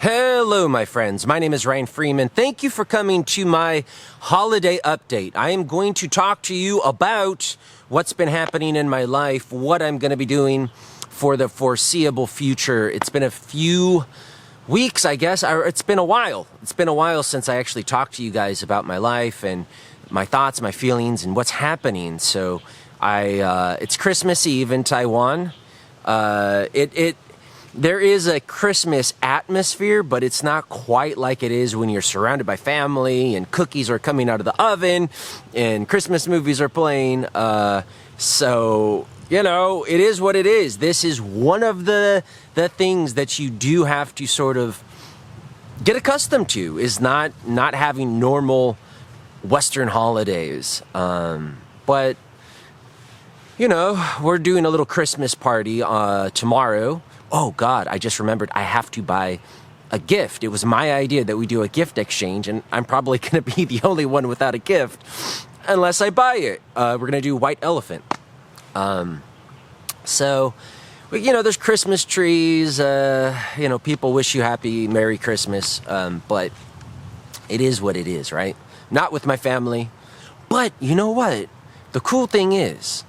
Hello, my friends. My name is Ryan Freeman. Thank you for coming to my holiday update. I am going to talk to you about what's been happening in my life, what I'm going to be doing for the foreseeable future. It's been a few weeks, I guess. It's been a while. It's been a while since I actually talked to you guys about my life and my thoughts, my feelings, and what's happening. So it's Christmas Eve in Taiwan. There is a Christmas atmosphere, but it's not quite like it is when you're surrounded by family and cookies are coming out of the oven and Christmas movies are playing. So, you know, it is what it is. This is one of the things that you do have to sort of get accustomed to, is not having normal Western holidays. But, you know, we're doing a little Christmas party tomorrow. Oh God, I just remembered I have to buy a gift. It was my idea that we do a gift exchange, and I'm probably going to be the only one without a gift unless I buy it. We're going to do white elephant. So, you know, there's Christmas trees. You know, people wish you happy, Merry Christmas. But it is what it is, right? Not with my family. But you know what? The cool thing is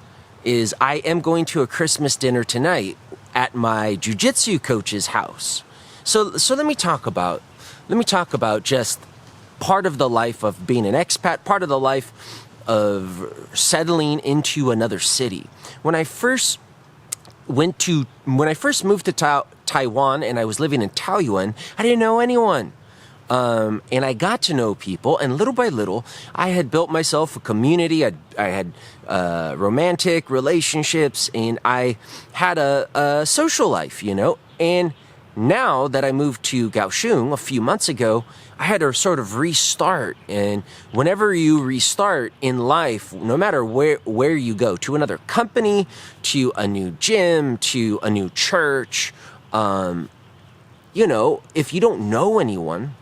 I am going to a Christmas dinner tonight at my jiu-jitsu coach's house. So let me talk about just part of the life of being an expat, part of the life of settling into another city. When I first moved to Taiwan and I was living in Taoyuan, I didn't know anyone. And I got to know people, and little by little, I had built myself a community. I had romantic relationships, and I had a social life, you know. And now that I moved to Kaohsiung a few months ago, I had to sort of restart. And whenever you restart in life, no matter where you go, to another company, to a new gym, to a new church, you know, if you don't know anyone,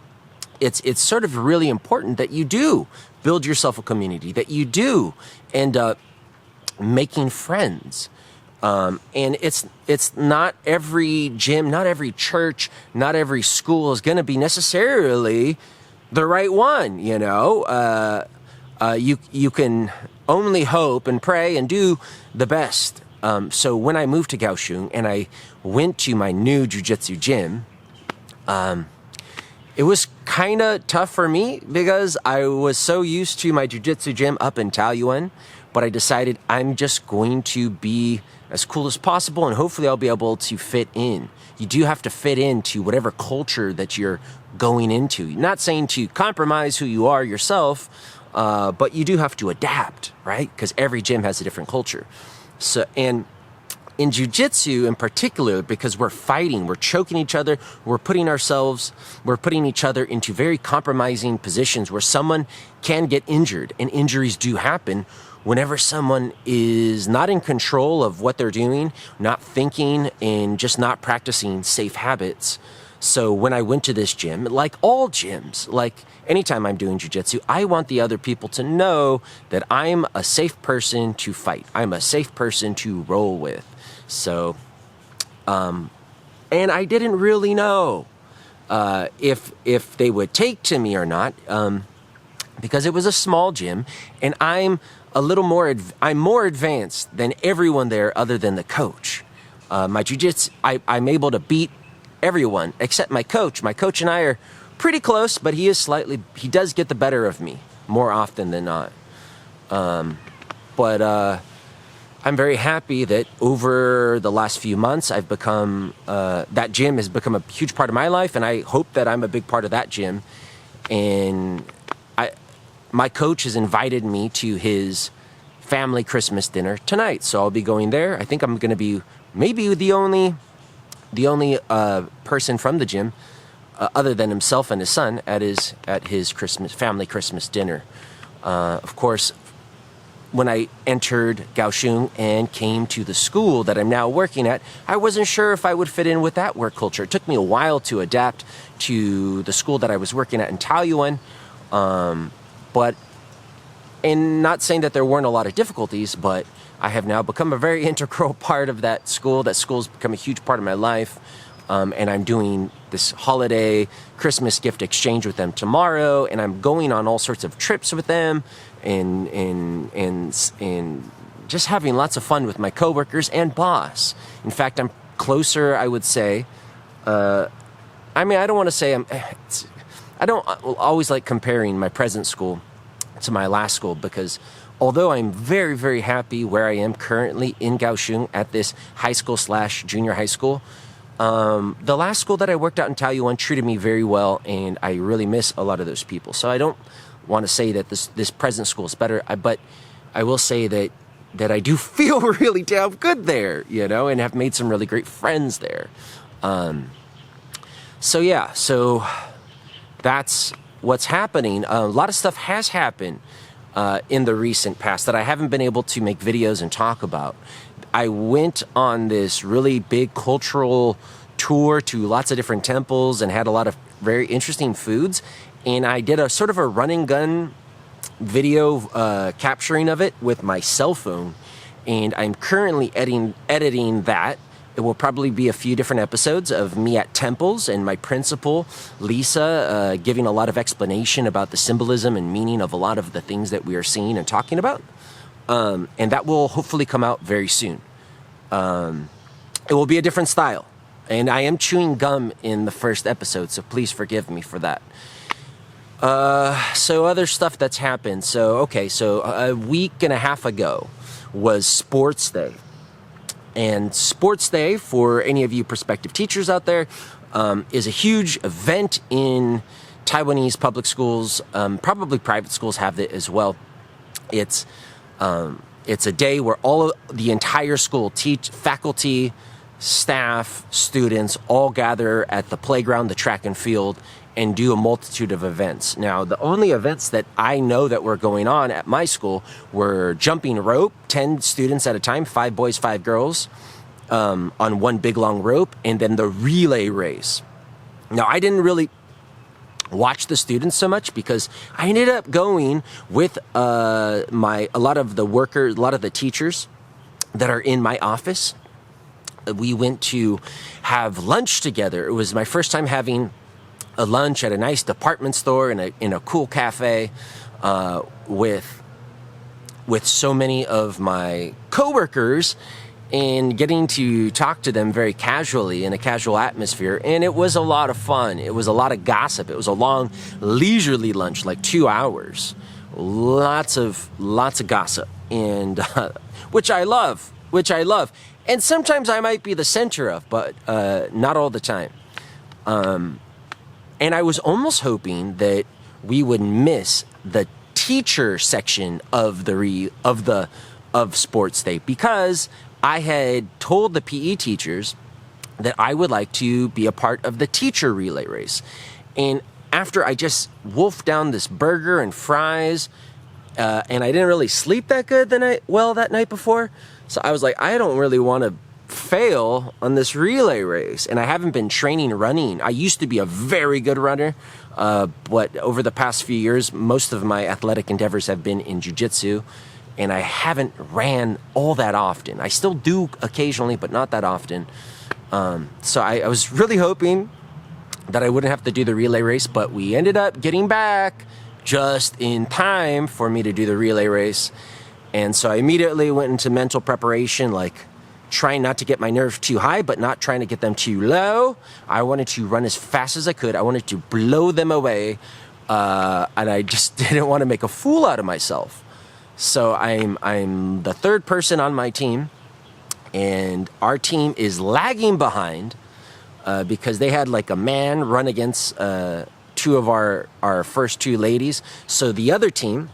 it's sort of really important that you do build yourself a community, that you do end up making friends. And it's not every gym, not every church, not every school is going to be necessarily the right one, you know. You can only hope and pray and do the best. So when I moved to Kaohsiung and I went to my new jiu-jitsu gym, it was kind of tough for me because I was so used to my jiu-jitsu gym up in Taoyuan, but I decided I'm just going to be as cool as possible, and hopefully I'll be able to fit in. You do have to fit into whatever culture that you're going into. You're not saying to compromise who you are yourself, but you do have to adapt, right? Because every gym has a different culture. So, and in jiu-jitsu in particular, because we're fighting, we're choking each other, we're putting each other into very compromising positions where someone can get injured, and injuries do happen whenever someone is not in control of what they're doing, not thinking, and just not practicing safe habits. So when I went to this gym, like all gyms, like anytime I'm doing jiu-jitsu, I want the other people to know that I'm a safe person to fight. I'm a safe person to roll with. So, and I didn't really know if they would take to me or not, because it was a small gym, and I'm more advanced than everyone there other than the coach. My jiu-jitsu, I'm able to beat everyone except my coach. My coach and I are pretty close, but he does get the better of me more often than not. But I'm very happy that over the last few months, I've become, that gym has become a huge part of my life, and I hope that I'm a big part of that gym. And my coach has invited me to his family Christmas dinner tonight, so I'll be going there. I think I'm going to be maybe the only person from the gym, other than himself and his son, at his family Christmas dinner. Of course, when I entered Kaohsiung and came to the school that I'm now working at, I wasn't sure if I would fit in with that work culture. It took me a while to adapt to the school that I was working at in Taoyuan, and not saying that there weren't a lot of difficulties, but I have now become a very integral part of that school. That school's become a huge part of my life. and I'm doing this holiday Christmas gift exchange with them tomorrow, and I'm going on all sorts of trips with them, and just having lots of fun with my coworkers and boss. In fact, I'm closer, I would say. I don't want to say I don't always like comparing my present school to my last school, because although I'm very, very happy where I am currently in Kaohsiung at this high school / junior high school, the last school that I worked out in Taiwan treated me very well, and I really miss a lot of those people. So I don't want to say that this present school is better, but I will say that I do feel really damn good there, and have made some really great friends there. So that's what's happening. A lot of stuff has happened in the recent past that I haven't been able to make videos and talk about. I went on this really big cultural tour to lots of different temples and had a lot of very interesting foods. And I did a sort of a run and gun video capturing of it with my cell phone. And I'm currently editing that. It will probably be a few different episodes of me at temples and my principal, Lisa, giving a lot of explanation about the symbolism and meaning of a lot of the things that we are seeing and talking about. And that will hopefully come out very soon. It will be a different style. And I am chewing gum in the first episode, so please forgive me for that. So other stuff that's happened. So a week and a half ago was Sports Day. And Sports Day, for any of you prospective teachers out there, is a huge event in Taiwanese public schools. Probably private schools have it as well. It's a day where the entire school, faculty, staff, students, all gather at the playground, the track and field, and do a multitude of events. Now, the only events that I know that were going on at my school were jumping rope, 10 students at a time, 5 boys, 5 girls, on one big long rope, and then the relay race. Now, I didn't really watch the students so much because I ended up going with a lot of the teachers that are in my office. We went to have lunch together. It was my first time having a lunch at a nice department store in a cool cafe with so many of my coworkers, and getting to talk to them very casually in a casual atmosphere. And it was a lot of fun. It was a lot of gossip. It was a long, leisurely lunch, like 2 hours. Lots of gossip, and which I love. And sometimes I might be the center of, but not all the time. And I was almost hoping that we would miss the teacher section of Sports Day, because I had told the PE teachers that I would like to be a part of the teacher relay race. And after I just wolfed down this burger and fries, and I didn't really sleep that good that night before, so I was like, I don't really want to fail on this relay race. And I haven't been training running. I used to be a very good runner, but over the past few years, most of my athletic endeavors have been in jiu-jitsu, and I haven't ran all that often. I still do occasionally, but not that often. So I was really hoping that I wouldn't have to do the relay race, but we ended up getting back just in time for me to do the relay race. And so I immediately went into mental preparation, like trying not to get my nerves too high, but not trying to get them too low. I wanted to run as fast as I could. I wanted to blow them away, and I just didn't want to make a fool out of myself. So I'm the third person on my team, and our team is lagging behind because they had like a man run against 2 of our first 2 ladies. So the other team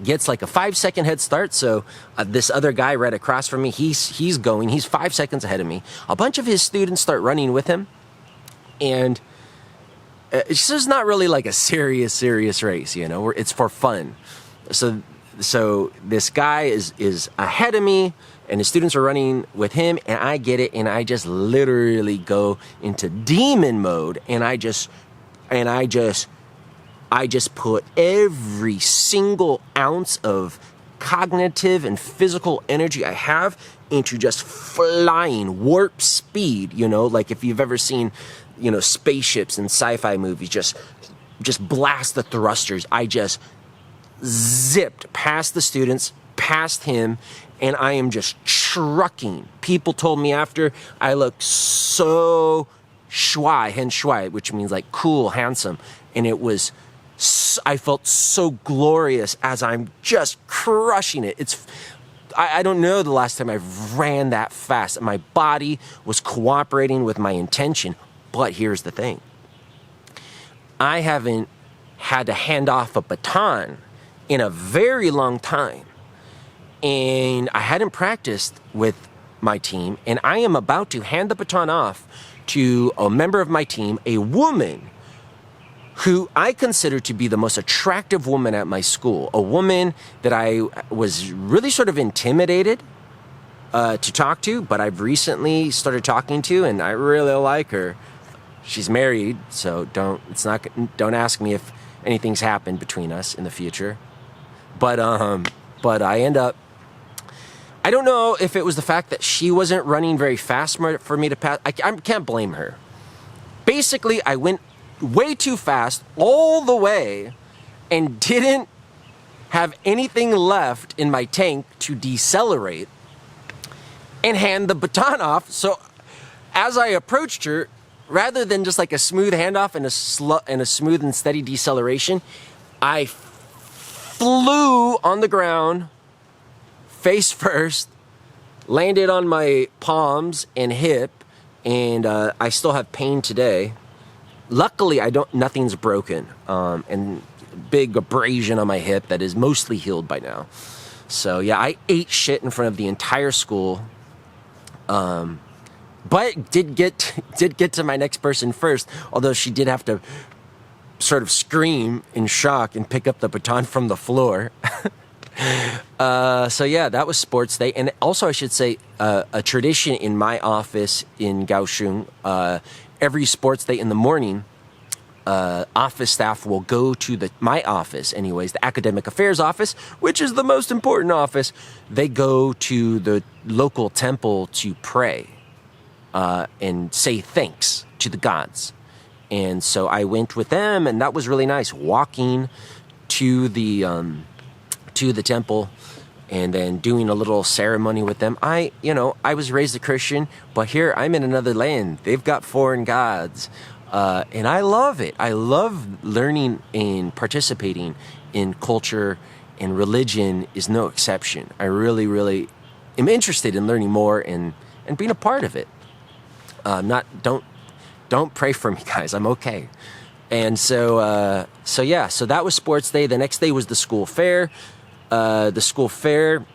gets like a 5-second head start. So this other guy right across from me, he's 5 seconds ahead of me. A bunch of his students start running with him, and it's just not really like a serious race, it's for fun. So this guy is ahead of me, and the students are running with him, and I get it, and I just literally go into demon mode, and I just put every single ounce of cognitive and physical energy I have into just flying warp speed, you know, like if you've ever seen, you know, spaceships in sci-fi movies just blast the thrusters. I just zipped past the students, past him, and I am just trucking. People told me after I looked so shuai, which means like cool, handsome, and it was, I felt so glorious as I'm just crushing it. I don't know the last time I ran that fast. My body was cooperating with my intention, but here's the thing. I haven't had to hand off a baton in a very long time. And I hadn't practiced with my team, and I am about to hand the baton off to a member of my team, a woman who I consider to be the most attractive woman at my school, a woman that I was really sort of intimidated to talk to, but I've recently started talking to, and I really like her. She's married, so don't ask me if anything's happened between us in the future. But I end up, I don't know if it was the fact that she wasn't running very fast for me to pass. I can't blame her. Basically, I went way too fast all the way and didn't have anything left in my tank to decelerate and hand the baton off. So as I approached her, rather than just like a smooth handoff and a smooth and steady deceleration, I flew on the ground face first, landed on my palms and hip, and I still have pain today. Luckily, nothing's broken, and big abrasion on my hip that is mostly healed by now. So yeah, I ate shit in front of the entire school, but did get to my next person first, although she did have to sort of scream in shock and pick up the baton from the floor. So yeah, that was sports day. And also I should say, a tradition in my office in Kaohsiung, every sports day in the morning, office staff will go to my office anyways, the academic affairs office, which is the most important office. They go to the local temple to pray, and say thanks to the gods. And so I went with them, and that was really nice, walking to the temple and then doing a little ceremony with them. I was raised a Christian, but here I'm in another land. They've got foreign gods. And I love it. I love learning and participating in culture, and religion is no exception. I really, really am interested in learning more and being a part of it. Don't pray for me, guys. I'm okay. And so that was sports day. The next day was the school fair. The school fair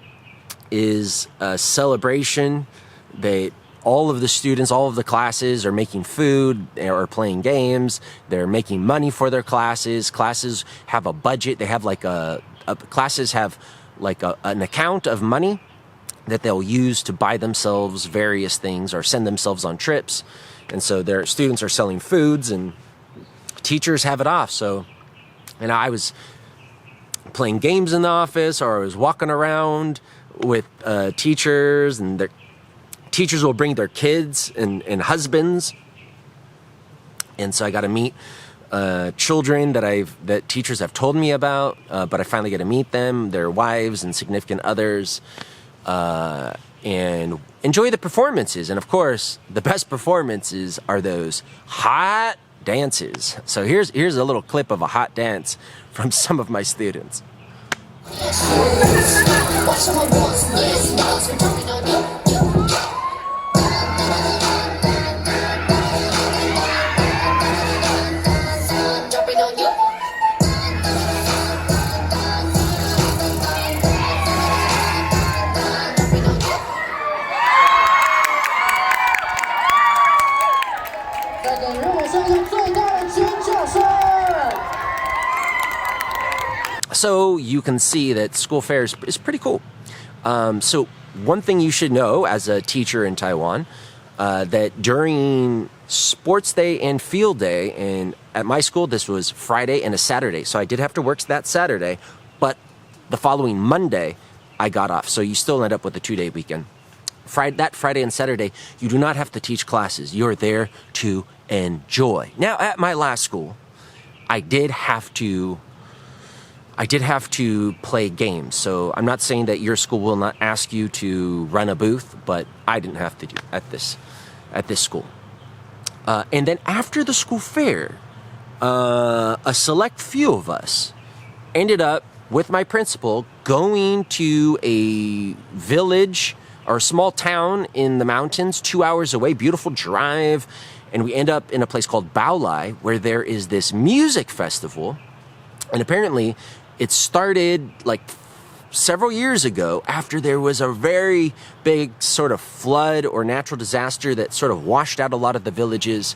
is a celebration. All of the students, all of the classes are making food or playing games. They're making money for their classes. Classes have a budget. They have classes have an account of money that they'll use to buy themselves various things or send themselves on trips. And so their students are selling foods and teachers have it off. So, and I was playing games in the office, or I was walking around with teachers, and their teachers will bring their kids and husbands. And so I got to meet children that teachers have told me about, but I finally get to meet them, their wives and significant others, and enjoy the performances. And of course, the best performances are those hot dances. So here's a little clip of a hot dance from some of my students. So you can see that school fair is pretty cool. So one thing you should know as a teacher in Taiwan, that during sports day and field day, and at my school this was Friday and a Saturday, so I did have to work that Saturday, but the following Monday I got off, so you still end up with a 2-day weekend. that Friday and Saturday, you do not have to teach classes. You're there to enjoy. Now, at my last school, I did have to play games. So I'm not saying that your school will not ask you to run a booth, but I didn't have to do at this school. And then after the school fair, a select few of us ended up with my principal going to a village or a small town in the mountains 2 hours away, beautiful drive. And we end up in a place called Baolai, where there is this music festival. And apparently it started like several years ago after there was a very big sort of flood or natural disaster that sort of washed out a lot of the villages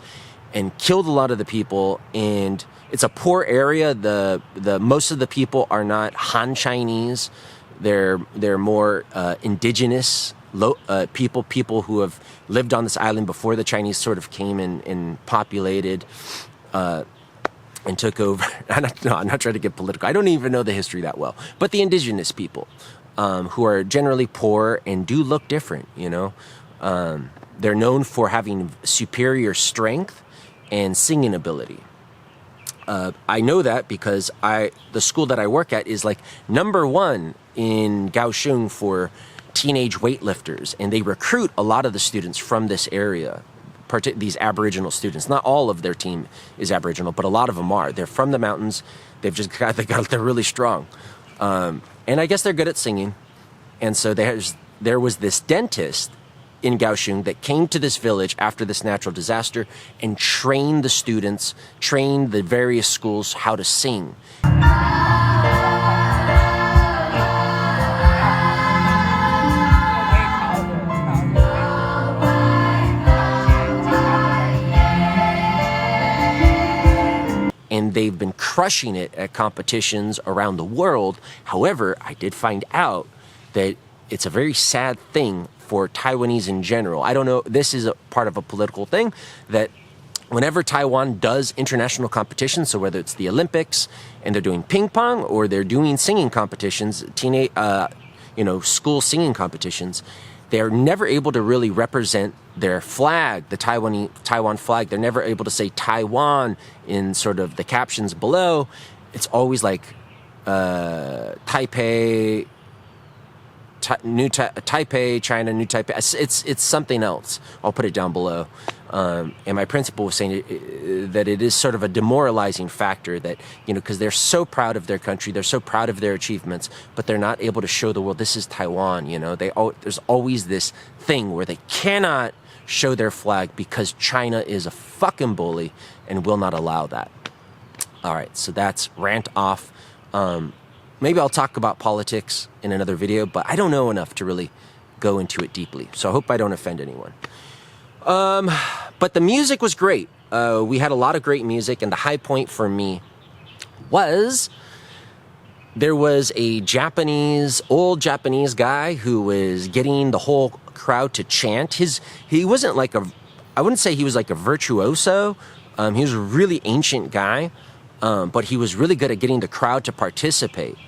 and killed a lot of the people. And it's a poor area. The most of the people are not Han Chinese. They're more indigenous people who have lived on this island before the Chinese sort of came and populated and took over. I'm not trying to get political. I don't even know the history that well. But the indigenous people who are generally poor and do look different, you know. They're known for having superior strength and singing ability. I know that because the school that I work at is like #1 in Kaohsiung for teenage weightlifters, and they recruit a lot of the students from this area, these Aboriginal students. Not all of their team is Aboriginal, but a lot of them are. They're from the mountains. They're really strong, and I guess they're good at singing. And so there was this dentist in Kaohsiung that came to this village after this natural disaster and trained the students, trained the various schools how to sing. And they've been crushing it at competitions around the world. However, I did find out that it's a very sad thing for Taiwanese in general. I don't know, this is a part of a political thing, that whenever Taiwan does international competitions, so whether it's the Olympics and they're doing ping pong or they're doing singing competitions, school singing competitions, they're never able to really represent their flag, the Taiwan flag. They're never able to say Taiwan in sort of the captions below. It's always like Taipei, Taipei, China, New Taipei. It's something else. I'll put it down below. And my principal was saying that it is sort of a demoralizing factor that, because they're so proud of their country, they're so proud of their achievements, but they're not able to show the world this is Taiwan. There's always this thing where they cannot show their flag because China is a fucking bully and will not allow that. All right, so that's rant off. Maybe I'll talk about politics in another video, but I don't know enough to really go into it deeply. So I hope I don't offend anyone. But the music was great. We had a lot of great music, and the high point for me was there was a old Japanese guy who was getting the whole crowd to chant. He wasn't like I wouldn't say he was like a virtuoso. He was a really ancient guy, but he was really good at getting the crowd to participate.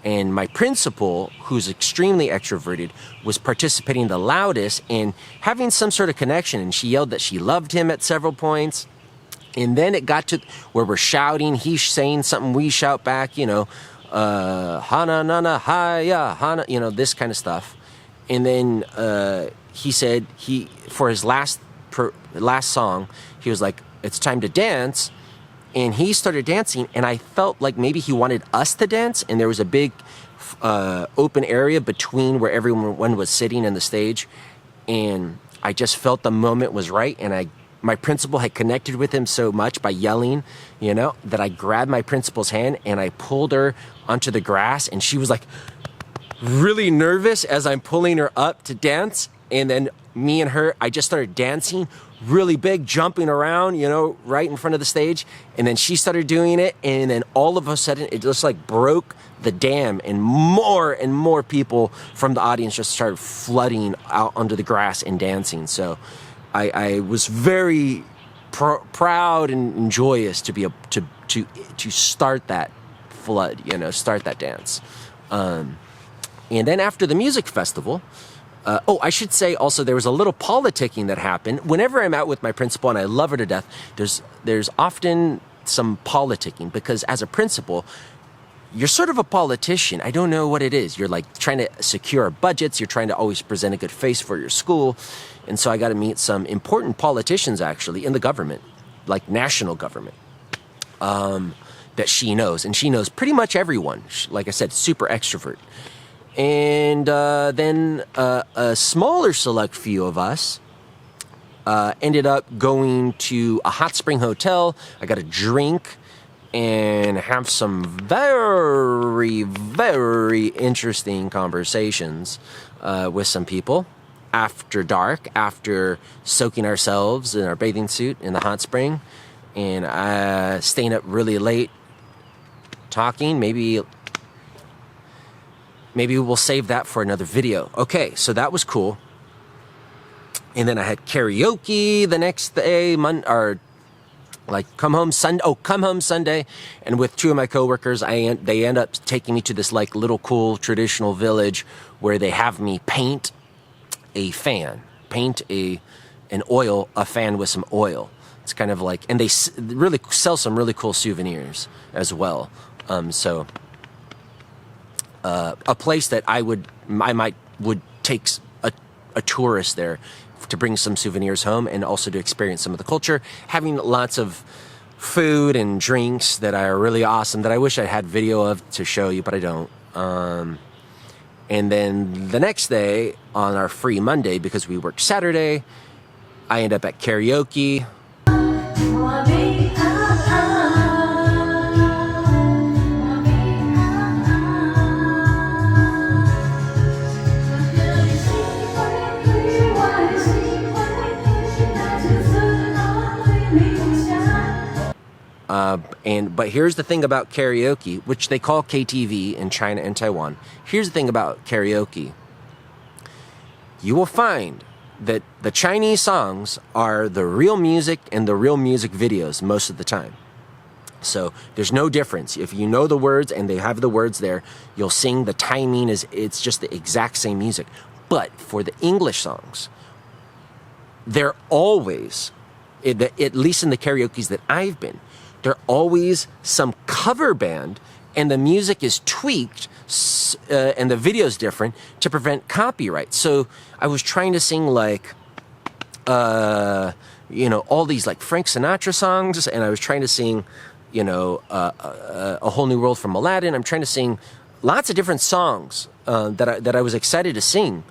And my principal, who's extremely extroverted, was participating the loudest and having some sort of connection. And she yelled that she loved him at several points. And then it got to where we're shouting. He's saying something, we shout back, hana nana haya, hana, this kind of stuff. And then he said for his last song, he was like, it's time to dance. And he started dancing, and I felt like maybe he wanted us to dance, and there was a big open area between where everyone was sitting and the stage, and I just felt the moment was right, and my principal had connected with him so much by yelling, that I grabbed my principal's hand, and I pulled her onto the grass, and she was like really nervous as I'm pulling her up to dance, and then me and her, I just started dancing really big, jumping around, right in front of the stage. And then she started doing it. And then all of a sudden, it just like broke the dam. And more people from the audience just started flooding out under the grass and dancing. So I was very proud and joyous to be to start that flood, start that dance. And then after the music festival, I should say also there was a little politicking that happened. Whenever I'm out with my principal, and I love her to death, there's often some politicking, because as a principal, you're sort of a politician. I don't know what it is. You're like trying to secure budgets. You're trying to always present a good face for your school. And so I got to meet some important politicians actually in the government, like national government, that she knows. And she knows pretty much everyone. Like I said, super extrovert. And then a smaller select few of us ended up going to a hot spring hotel. I got a drink and have some very, very interesting conversations with some people after dark, after soaking ourselves in our bathing suit in the hot spring, and staying up really late talking. Maybe we'll save that for another video. Okay, so that was cool. And then I had karaoke the next day, come home Sunday, and with two of my coworkers, they end up taking me to this like little cool traditional village where they have me paint a fan with some oil. It's kind of like, and they really sell some really cool souvenirs as well. So a place that I would take a tourist there to bring some souvenirs home and also to experience some of the culture, having lots of food and drinks that are really awesome that I wish I had video of to show you, but I don't. And then the next day on our free Monday, because we worked Saturday, I end up at karaoke. But here's the thing about karaoke, which they call KTV in China and Taiwan. Here's the thing about karaoke. You will find that the Chinese songs are the real music and the real music videos most of the time. So there's no difference. If you know the words and they have the words there, you'll sing. The timing it's just the exact same music. But for the English songs, they're always, at least in the karaokes that I've been, they're always some cover band, and the music is tweaked and the video's different to prevent copyright. So I was trying to sing like, all these like Frank Sinatra songs, and I was trying to sing, A Whole New World from Aladdin. I'm trying to sing lots of different songs that I was excited to sing.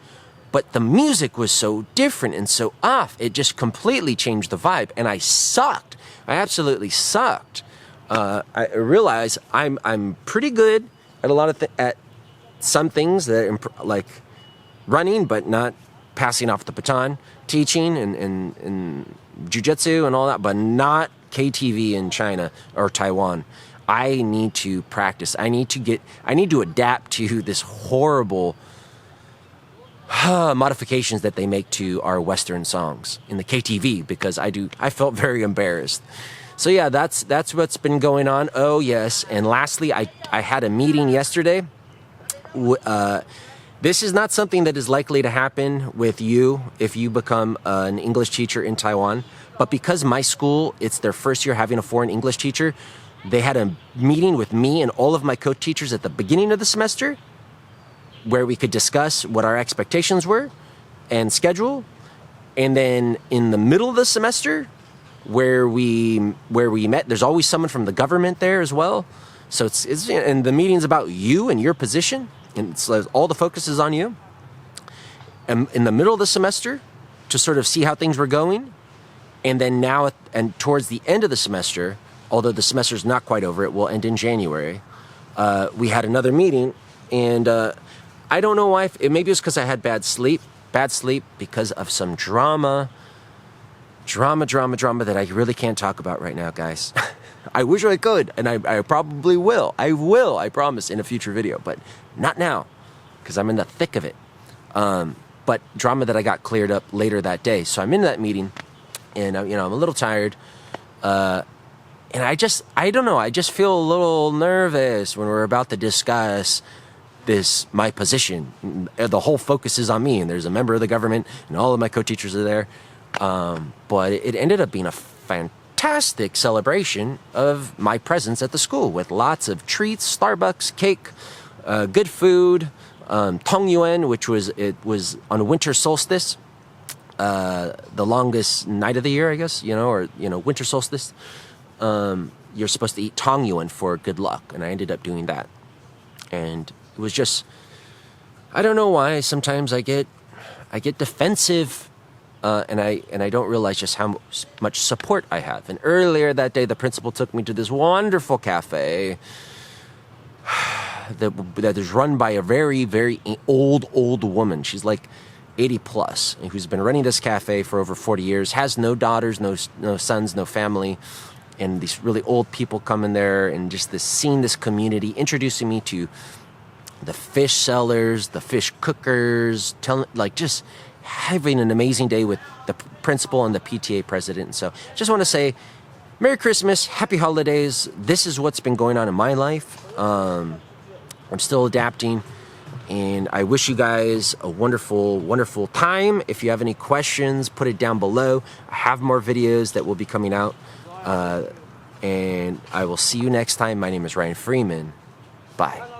But the music was so different and so off, it just completely changed the vibe, and I sucked. I absolutely sucked. I realize I'm pretty good at a lot of at some things that like running, but not passing off the baton, teaching and jiu-jitsu and all that, but not KTV in China or Taiwan. I need to practice. I need to adapt to this horrible modifications that they make to our Western songs in the KTV, because I felt very embarrassed. So yeah, that's what's been going on. Oh yes, and lastly, I had a meeting yesterday. This is not something that is likely to happen with you if you become an English teacher in Taiwan, but because my school, it's their first year having a foreign English teacher, they had a meeting with me and all of my co-teachers at the beginning of the semester, where we could discuss what our expectations were and schedule. And then in the middle of the semester, where we met, there's always someone from the government there as well. So it's and the meeting's about you and your position, and so all the focus is on you. And in the middle of the semester, to sort of see how things were going, and then now and towards the end of the semester, although the semester's not quite over, it will end in January. We had another meeting, and I don't know why. Maybe it was because I had bad sleep because of some drama that I really can't talk about right now, guys. I wish I could, and I probably will. I promise, in a future video, but not now, because I'm in the thick of it. But drama that I got cleared up later that day. So I'm in that meeting, and I'm a little tired. And I don't know, I just feel a little nervous when we're about to discuss my position. The whole focus is on me, and there's a member of the government, and all of my co-teachers are there. But it ended up being a fantastic celebration of my presence at the school with lots of treats, Starbucks, cake, good food, Tongyuan, which was on winter solstice, the longest night of the year, I guess, or winter solstice. You're supposed to eat Tongyuan for good luck, and I ended up doing that. And it was just, I don't know why. Sometimes I get defensive, and I don't realize just how much support I have. And earlier that day, the principal took me to this wonderful cafe that is run by a very, very old woman. She's like 80 plus, who's been running this cafe for over 40 years, has no daughters, no sons, no family. And these really old people come in there, and just seeing this community, introducing me to the fish sellers, the fish cookers, just having an amazing day with the principal and the PTA president. And so just want to say Merry Christmas, Happy Holidays. This is what's been going on in my life. I'm still adapting, and I wish you guys a wonderful, wonderful time. If you have any questions, put it down below. I have more videos that will be coming out. And I will see you next time. My name is Ryan Freeman. Bye.